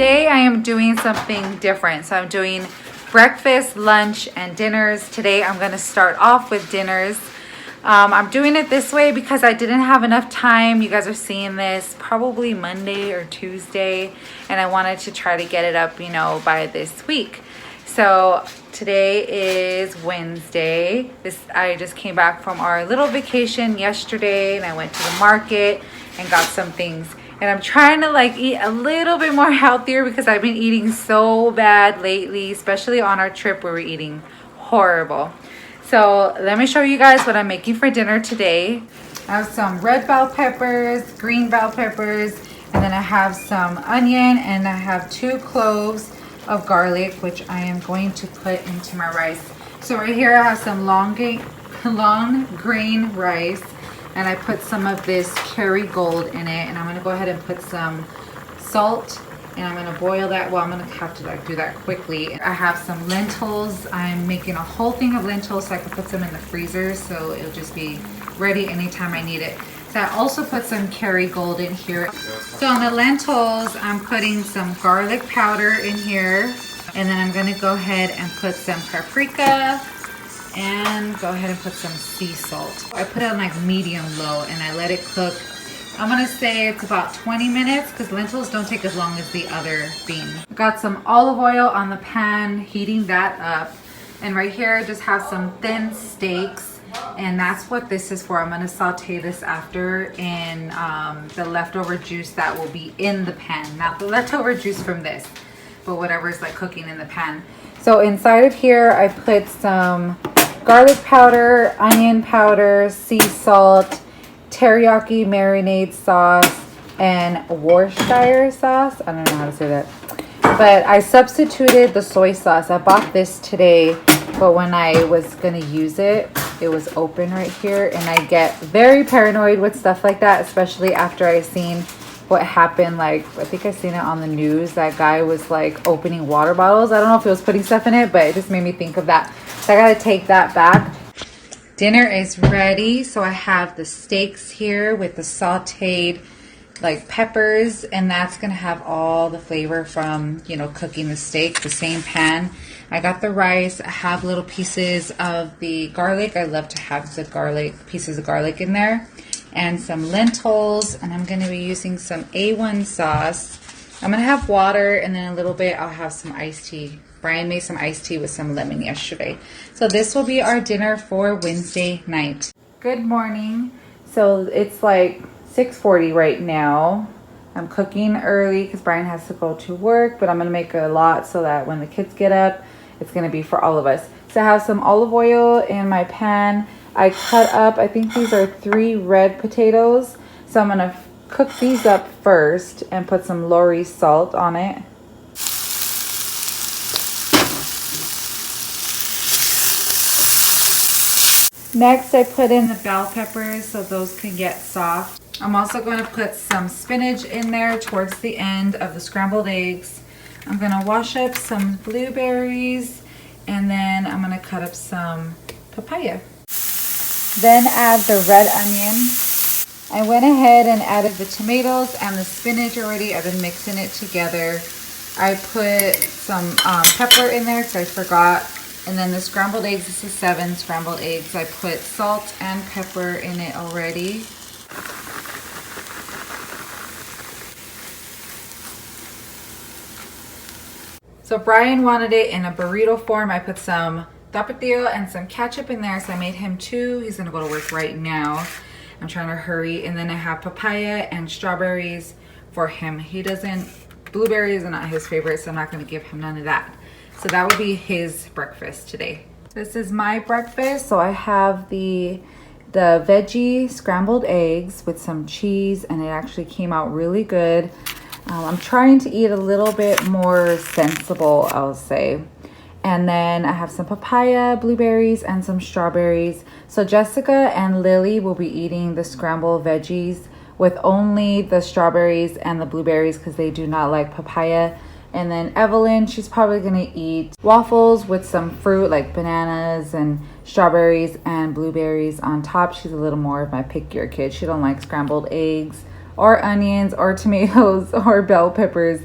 today I am doing something different. So I'm doing breakfast, lunch, and dinners. Today I'm going to start off with dinners. I'm doing it this way because I didn't have enough time. You guys are seeing this probably Monday or Tuesday, and I wanted to try to get it up, you know, by this week. So today is Wednesday. I just came back from our little vacation yesterday, and I went to the market and got some things. And I'm trying to like eat a little bit more healthier because I've been eating so bad lately, especially on our trip where we're eating horrible. So let me show you guys what I'm making for dinner today. I have some red bell peppers, green bell peppers, and then I have some onion, and I have 2 cloves of garlic, which I am going to put into my rice. So right here I have some long grain rice, and I put some of this Kerrygold in it, and I'm gonna go ahead and put some salt, and I'm gonna boil that. Well, I'm gonna have to like do that quickly. I have some lentils. I'm making a whole thing of lentils so I can put some in the freezer, so it'll just be ready anytime I need it. So I also put some Kerrygold in here. So on the lentils, I'm putting some garlic powder in here, and then I'm gonna go ahead and put some paprika, and go ahead and put some sea salt. I put it on like medium low, and I let it cook. I'm gonna say it's about 20 minutes because lentils don't take as long as the other bean. Got some olive oil on the pan, heating that up. And right here I just have some thin steaks, and that's what this is for. I'm gonna saute this after in the leftover juice that will be in the pan. Not the leftover juice from this, but whatever's like cooking in the pan. So inside of here I put some garlic powder, onion powder, sea salt, teriyaki marinade sauce, and Worcestershire sauce. I don't know how to say that. But I substituted the soy sauce. I bought this today, but when I was going to use it, it was open right here. And I get very paranoid with stuff like that, especially after I seen what happened. Like, I think I seen it on the news. That guy was like opening water bottles. I don't know if he was putting stuff in it, but it just made me think of that. So I got to take that back. Dinner is ready. So I have the steaks here with the sauteed like peppers, and that's gonna have all the flavor from, you know, cooking the steak, the same pan. I got the rice. I have little pieces of the garlic. I love to have the pieces of garlic in there, and some lentils, and I'm gonna be using some A1 sauce. I'm gonna have water, and then a little bit I'll have some iced tea. Brian made some iced tea with some lemon yesterday. So this will be our dinner for Wednesday night. Good morning. So it's like 6:40 right now. I'm cooking early because Brian has to go to work, but I'm gonna make a lot so that when the kids get up, it's gonna be for all of us. So I have some olive oil in my pan. I cut up, I think these are 3 red potatoes. So I'm gonna cook these up first and put some Lorry salt on it. Next, I put in the bell peppers so those can get soft. I'm also going to put some spinach in there towards the end of the scrambled eggs. I'm going to wash up some blueberries, and then I'm going to cut up some papaya. Then add the red onion. I went ahead and added the tomatoes and the spinach already. I've been mixing it together. I put some pepper in there because I forgot. And then the scrambled eggs, this is 7 scrambled eggs. I put salt and pepper in it already. So Brian wanted it in a burrito form. I put some tapatio and some ketchup in there, so I made him 2. He's gonna go to work right now. I'm trying to hurry. And then I have papaya and strawberries for him. Blueberries are not his favorite, so I'm not gonna give him none of that. So that would be his breakfast today. This is my breakfast. So I have the veggie scrambled eggs with some cheese, and it actually came out really good. I'm trying to eat a little bit more sensible, I'll say. And then I have some papaya, blueberries, and some strawberries. So Jessica and Lily will be eating the scrambled veggies with only the strawberries and the blueberries because they do not like papaya. And then Evelyn, she's probably gonna eat waffles with some fruit like bananas and strawberries and blueberries on top. She's a little more of my pickier kid. She don't like scrambled eggs or onions or tomatoes or bell peppers.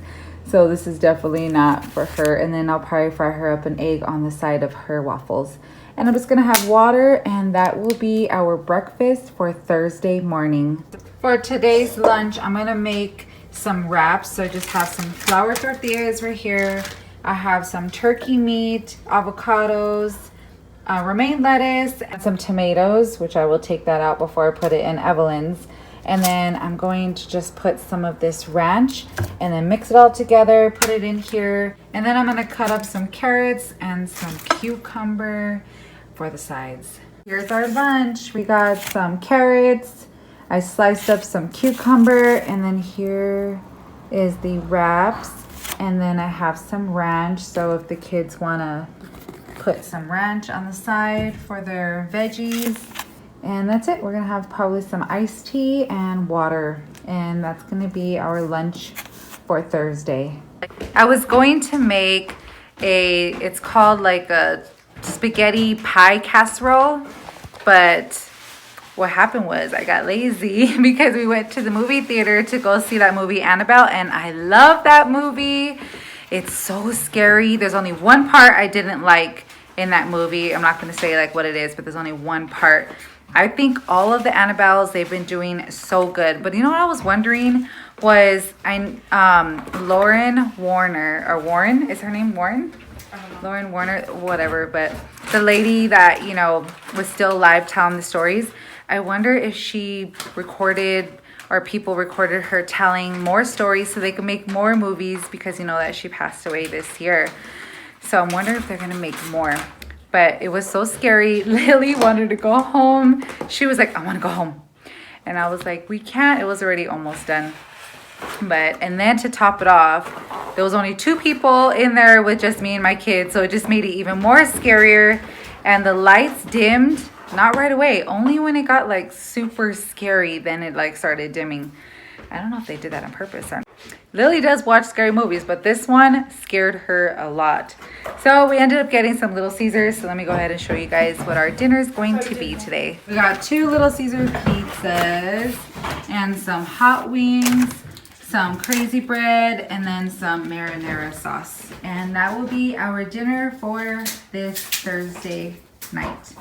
So So this is definitely not for her. And then I'll probably fry her up an egg on the side of her waffles. And I'm just gonna have water, and that will be our breakfast for Thursday morning. For today's lunch, I'm gonna make some wraps. So I just have some flour tortillas right here. I have some turkey meat, avocados, romaine lettuce, and some tomatoes, which I will take that out before I put it in Evelyn's. And then I'm going to just put some of this ranch and then mix it all together, put it in here. And then I'm gonna cut up some carrots and some cucumber for the sides. Here's our lunch. We got some carrots. I sliced up some cucumber, and then here is the wraps. And then I have some ranch. So if the kids wanna put some ranch on the side for their veggies. And that's it. We're gonna have probably some iced tea and water. And that's gonna be our lunch for Thursday. I was going to make it's called like a spaghetti pie casserole, but what happened was I got lazy because we went to the movie theater to go see that movie Annabelle, and I love that movie. It's so scary. There's only one part I didn't like in that movie. I'm not gonna say like what it is, but there's only one part. I think all of the Annabelles, they've been doing so good. But you know what I was wondering was, Lauren Warner, or Warren, is her name Warren? Lauren Warner, whatever. But the lady that, you know, was still live telling the stories, I wonder if she recorded, or people recorded her telling more stories so they could make more movies, because you know that she passed away this year. So I'm wondering if they're going to make more. But it was so scary. Lily wanted to go home. She was like, I want to go home. And I was like, we can't. It was already almost done. And then to top it off, there was only 2 people in there with just me and my kids. So it just made it even more scarier. And the lights dimmed, not right away. Only when it got like super scary, then it like started dimming. I don't know if they did that on purpose. Lily does watch scary movies, but this one scared her a lot. So we ended up getting some Little Caesars. So let me go ahead and show you guys what our dinner is going to be today. We got 2 Little Caesar pizzas and some hot wings, some crazy bread, and then some marinara sauce. And that will be our dinner for this Thursday night.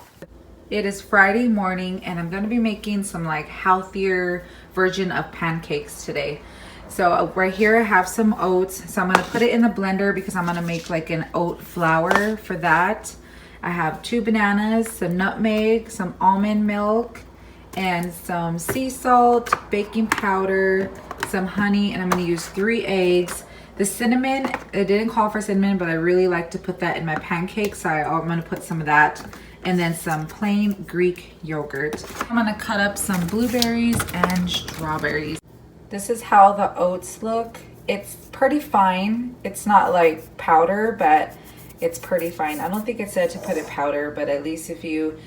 It is Friday morning, and I'm going to be making some like healthier version of pancakes today. So right here I have some oats. So I'm going to put it in the blender because I'm going to make like an oat flour for that. I have 2 bananas, some nutmeg, some almond milk, and some sea salt, baking powder, some honey, and I'm going to use 3 eggs. The cinnamon, it didn't call for cinnamon, but I really like to put that in my pancakes. So I'm going to put some of that. And then some plain Greek yogurt. I'm gonna cut up some blueberries and strawberries. This is how the oats look. It's pretty fine. It's not like powder, but it's pretty fine. I don't think it said to put it powder, but at least if you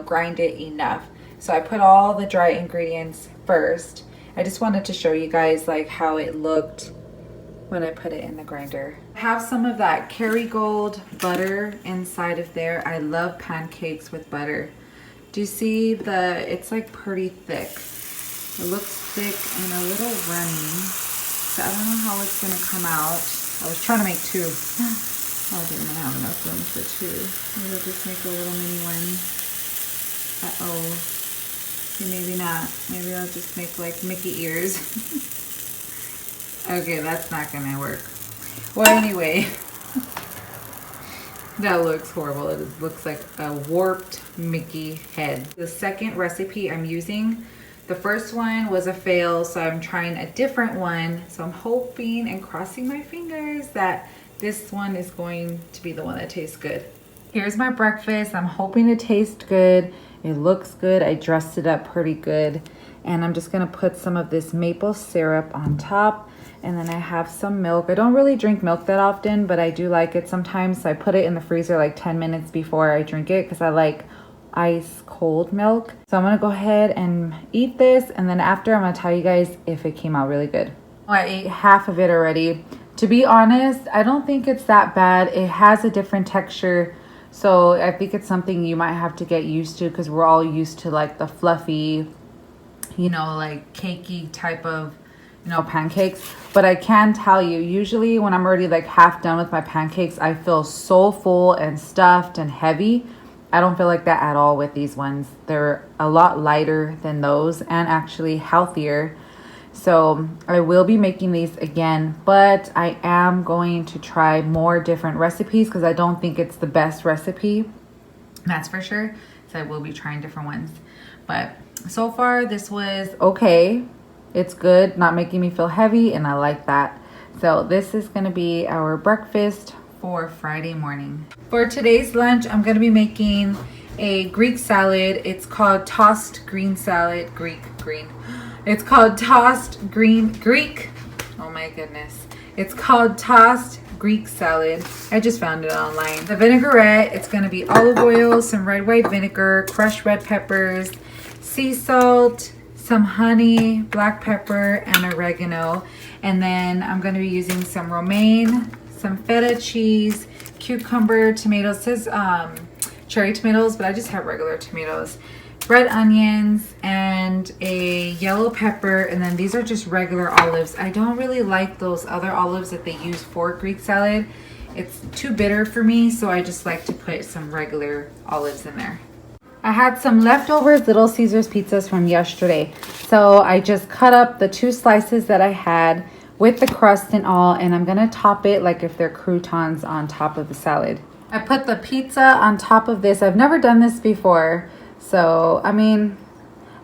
grind it enough. So I put all the dry ingredients first. I just wanted to show you guys like how it looked when I put it in the grinder. I have some of that Kerrygold butter inside of there. I love pancakes with butter. Do you see it's like pretty thick. It looks thick and a little runny. So I don't know how it's gonna come out. I was trying to make 2. Oh, I didn't have enough room for 2. Maybe I'll just make a little mini one. Uh-oh. See, maybe not. Maybe I'll just make like Mickey ears. Okay, that's not gonna work. Well, anyway, that looks horrible. It looks like a warped Mickey head. The second recipe I'm using, the first one was a fail, so I'm trying a different one. So I'm hoping and crossing my fingers that this one is going to be the one that tastes good. Here's my breakfast. I'm hoping it tastes good. It looks good. I dressed it up pretty good. And I'm just gonna put some of this maple syrup on top. And then I have some milk. I don't really drink milk that often, but I do like it sometimes. So I put it in the freezer like 10 minutes before I drink it because I like ice cold milk. So I'm gonna go ahead and eat this. And then after, I'm gonna tell you guys if it came out really good. I ate half of it already. To be honest, I don't think it's that bad. It has a different texture. So I think it's something you might have to get used to because we're all used to like the fluffy, like cakey type of you know, pancakes. But I can tell you, usually when I'm already like half done with my pancakes, I feel so full and stuffed and heavy. I don't feel like that at all with these ones. They're a lot lighter than those and actually healthier. So I will be making these again, but I am going to try more different recipes because I don't think it's the best recipe. That's for sure. So I will be trying different ones. But so far this was okay. It's good, not making me feel heavy, and I like that. So this is gonna be our breakfast for Friday morning. For today's lunch, I'm gonna be making a Greek salad. It's called tossed green salad. Green. It's called tossed Greek. Oh my goodness. It's called tossed Greek salad. I just found it online. The vinaigrette, it's gonna be olive oil, some red white vinegar, crushed red peppers, sea salt, some honey, black pepper, and oregano. And then I'm going to be using some romaine, some feta cheese, cucumber, tomatoes. It says cherry tomatoes, but I just have regular tomatoes. Red onions and a yellow pepper. And then these are just regular olives. I don't really like those other olives that they use for Greek salad. It's too bitter for me, so I just like to put some regular olives in there. I had some leftover Little Caesars pizzas from yesterday. So I just cut up the 2 slices that I had with the crust and all, and I'm gonna top it like if they're croutons on top of the salad. I put the pizza on top of this. I've never done this before. So, I mean,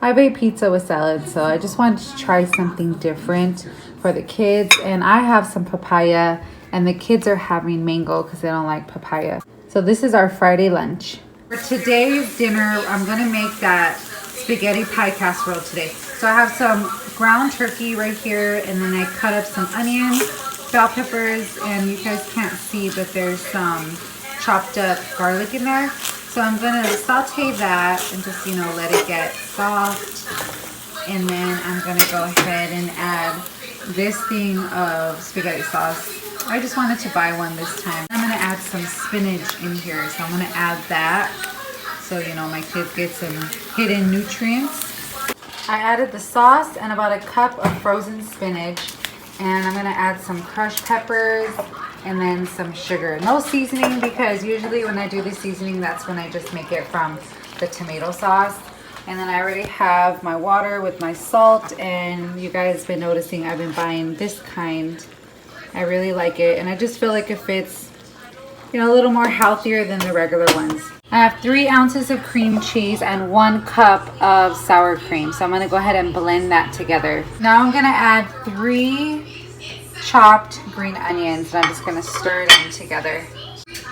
I've ate pizza with salad, so I just wanted to try something different for the kids. And I have some papaya, and the kids are having mango because they don't like papaya. So this is our Friday lunch. For today's dinner, I'm gonna make that spaghetti pie casserole today. So I have some ground turkey right here, and then I cut up some onions, bell peppers, and you guys can't see, but there's some chopped up garlic in there. So I'm gonna saute that and just, you know, let it get soft. And then I'm gonna go ahead and add this thing of spaghetti sauce. I just wanted to buy one this time. I'm gonna add some spinach in here. So I'm gonna add that so, you know, my kids get some hidden nutrients. I added the sauce and about a cup of frozen spinach. And I'm gonna add some crushed peppers and then some sugar. No seasoning, because usually when I do the seasoning, that's when I just make it from the tomato sauce. And then I already have my water with my salt, and you guys have been noticing I've been buying this kind. I really like it, and I just feel like it fits, you know, a little more healthier than the regular ones. I have 3 ounces of cream cheese and 1 cup of sour cream. So I'm gonna go ahead and blend that together. Now I'm gonna add 3 chopped green onions, and I'm just gonna stir them together.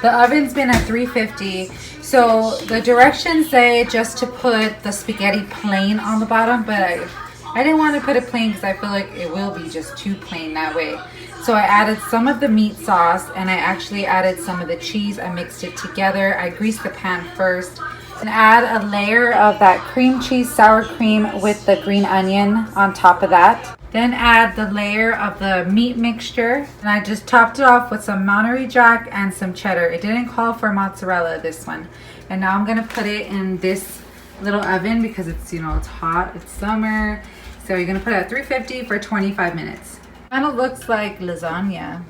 The oven's been at 350. So the directions say just to put the spaghetti plain on the bottom, but I didn't want to put it plain because I feel like it will be just too plain that way. So I added some of the meat sauce, and I actually added some of the cheese. I mixed it together. I greased the pan first, and add a layer of that cream cheese sour cream with the green onion on top of that. Then add the layer of the meat mixture, and I just topped it off with some Monterey Jack and some cheddar. It didn't call for mozzarella, this one. And now I'm gonna put it in this little oven because it's, you know, it's hot, it's summer. So you're gonna put it at 350 for 25 minutes. Kind of looks like lasagna,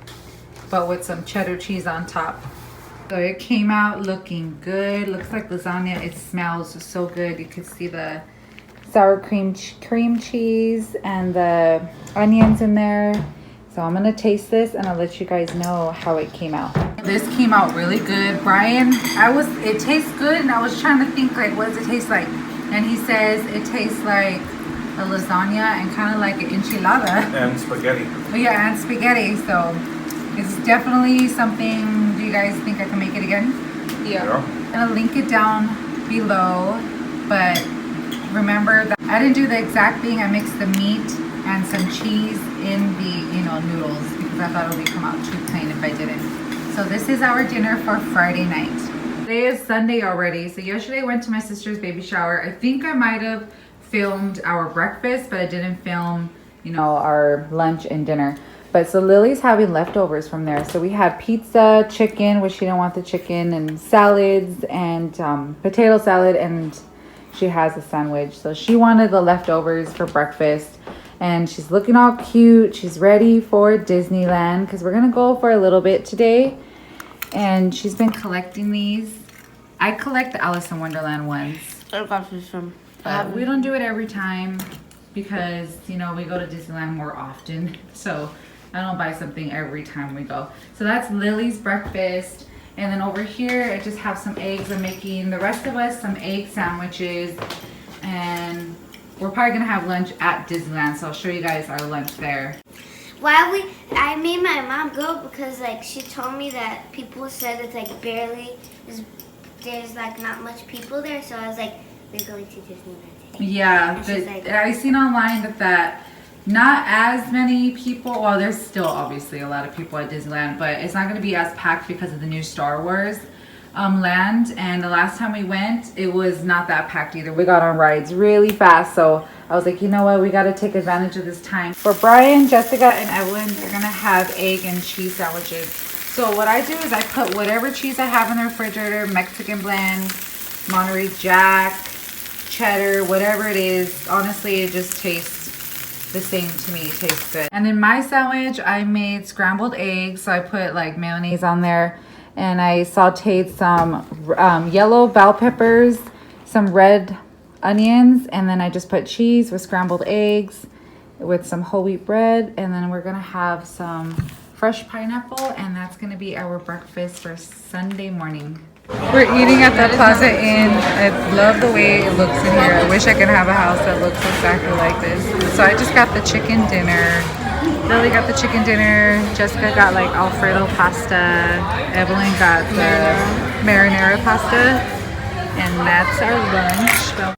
but with some cheddar cheese on top. So it came out looking good. Looks like lasagna. It smells so good. You can see the sour cream cheese and the onions in there. So I'm gonna taste this and I'll let you guys know how it came out. This came out really good. Brian, it tastes good, and I was trying to think like, what does it taste like? And he says it tastes like a lasagna and kind of like an enchilada. And spaghetti. Oh yeah, and spaghetti. So it's definitely something. Do you guys think I can make it again? Yeah. I'm gonna link it down below, but remember that I didn't do the exact thing. I mixed the meat and some cheese in the, you know, noodles because I thought it would come out too plain if I didn't. So this is our dinner for Friday night. Today is Sunday already. So yesterday I went to my sister's baby shower. I think I might have filmed our breakfast, but I didn't film, you know, our lunch and dinner. But so Lily's having leftovers from there. So we had pizza, chicken, which she didn't want the chicken, and salads and potato salad, and she has a sandwich. So she wanted the leftovers for breakfast. And she's looking all cute. She's ready for Disneyland because we're gonna go for a little bit today. And she's been collecting these. I collect the Alice in Wonderland ones. I got this from. We don't do it every time because, you know, we go to Disneyland more often. So I don't buy something every time we go. So that's Lily's breakfast. And then over here, I just have some eggs. I'm making the rest of us some egg sandwiches. And we're probably gonna have lunch at Disneyland. So I'll show you guys our lunch there. I made my mom go because like she told me that people said it's like there's like not much people there, so I was like, we're going to Disneyland today. Yeah, like, I seen online that not as many people, well there's still obviously a lot of people at Disneyland, but it's not going to be as packed because of the new Star Wars land. And the last time we went, it was not that packed either. We got on rides really fast, so I was like, you know what, we got to take advantage of this time. For Brian, Jessica, and Evelyn, they're going to have egg and cheese sandwiches. So what I do is I put whatever cheese I have in the refrigerator, Mexican blend, Monterey Jack, cheddar, whatever it is. Honestly, it just tastes the same to me. It tastes good. And then my sandwich, I made scrambled eggs. So I put like mayonnaise on there. And I sauteed some yellow bell peppers, some red onions, and then I just put cheese with scrambled eggs with some whole wheat bread. And then we're gonna have some fresh pineapple, and that's gonna be our breakfast for Sunday morning. We're eating at the Plaza Inn. I love the way it looks in here. I wish I could have a house that looks exactly like this. So I just got the chicken dinner. Lily got the chicken dinner. Jessica got like Alfredo pasta. Evelyn got the marinara pasta. And that's our lunch.